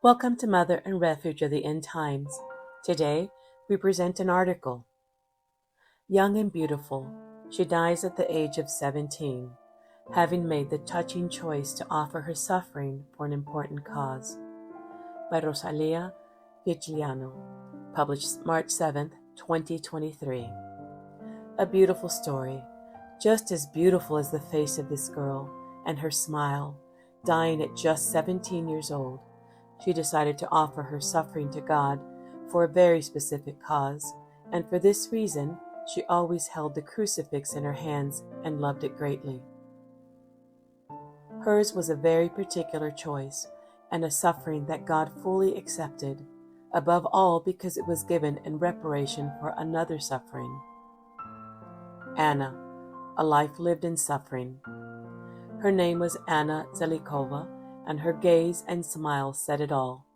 Welcome to Mother and Refuge of the End Times. Today, we present an article. Young and beautiful, she dies at the age of 17, having made the touching choice to offer her suffering for an important cause. By Rosalia Vigliano, published March 7th, 2023. A beautiful story, just as beautiful as the face of this girl and her smile, dying at just 17 years old. She decided to offer her suffering to God for a very specific cause, and for this reason, she always held the crucifix in her hands and loved it greatly. Hers was a very particular choice, and a suffering that God fully accepted, above all because it was given in reparation for another suffering. Anna, a life lived in suffering. Her name was Anna Zelíková, and her gaze and smile said it all.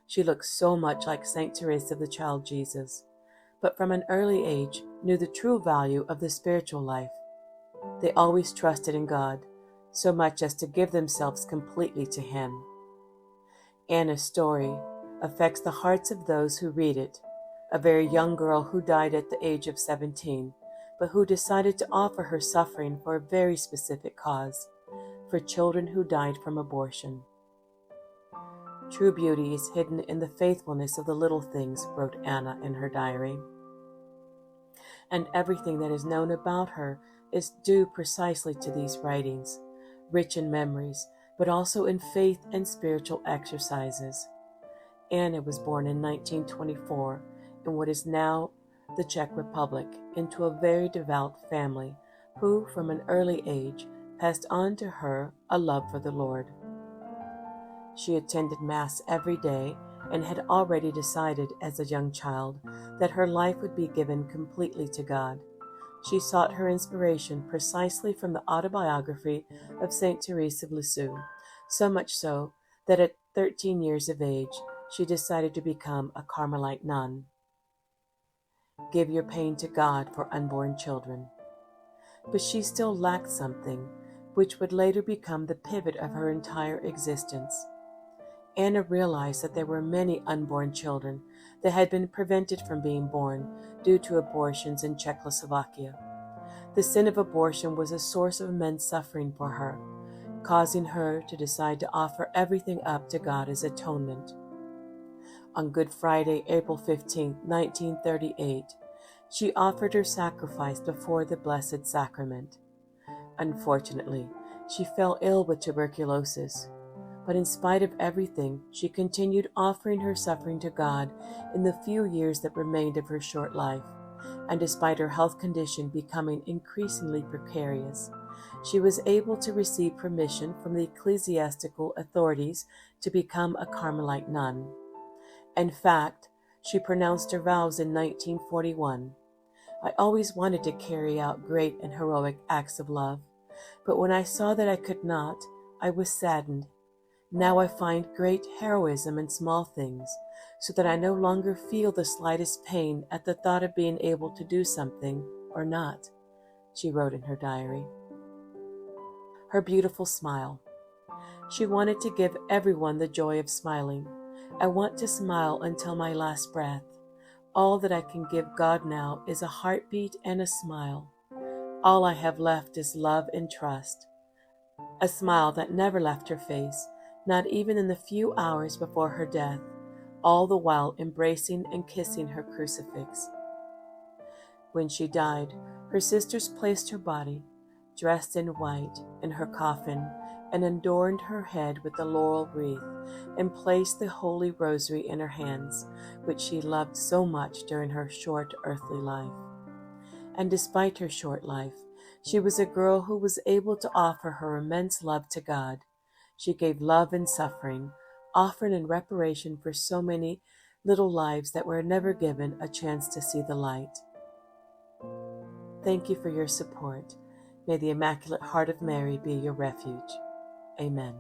She looked so much like Saint Therese of the Child Jesus, but from an early age knew the true value of the spiritual life. They always trusted in God, so much as to give themselves completely to Him. Anna's story affects the hearts of those who read it, a very young girl who died at the age of 17, but who decided to offer her suffering for a very specific cause, for children who died from abortion. True beauty is hidden in the faithfulness of the little things, wrote Anna in her diary. And everything that is known about her is due precisely to these writings, rich in memories, but also in faith and spiritual exercises. Anna was born in 1924 in what is now the Czech Republic, into a very devout family who, from an early age, passed on to her a love for the Lord. She attended Mass every day and had already decided as a young child that her life would be given completely to God. She sought her inspiration precisely from the autobiography of Saint Therese of Lisieux, so much so that at 13 years of age she decided to become a Carmelite nun. Give your pain to God for unborn children. But she still lacked something, which would later become the pivot of her entire existence. Anna realized that there were many unborn children that had been prevented from being born due to abortions in Czechoslovakia. The sin of abortion was a source of immense suffering for her, causing her to decide to offer everything up to God as atonement. On Good Friday, April 15, 1938, she offered her sacrifice before the Blessed Sacrament. Unfortunately, she fell ill with tuberculosis, but in spite of everything, she continued offering her suffering to God in the few years that remained of her short life, and despite her health condition becoming increasingly precarious, she was able to receive permission from the ecclesiastical authorities to become a Carmelite nun. In fact, she pronounced her vows in 1941. I always wanted to carry out great and heroic acts of love, but when I saw that I could not, I was saddened. Now I find great heroism in small things, so that I no longer feel the slightest pain at the thought of being able to do something or not, she wrote in her diary. Her beautiful smile. She wanted to give everyone the joy of smiling. I want to smile until my last breath. All that I can give God now is a heartbeat and a smile. All I have left is love and trust. A smile that never left her face, not even in the few hours before her death, all the while embracing and kissing her crucifix. When she died, her sisters placed her body, dressed in white, in her coffin, and adorned her head with the laurel wreath, and placed the Holy Rosary in her hands, which she loved so much during her short earthly life. And despite her short life, she was a girl who was able to offer her immense love to God. She gave love and suffering, offered in reparation for so many little lives that were never given a chance to see the light. Thank you for your support. May the Immaculate Heart of Mary be your refuge. Amen.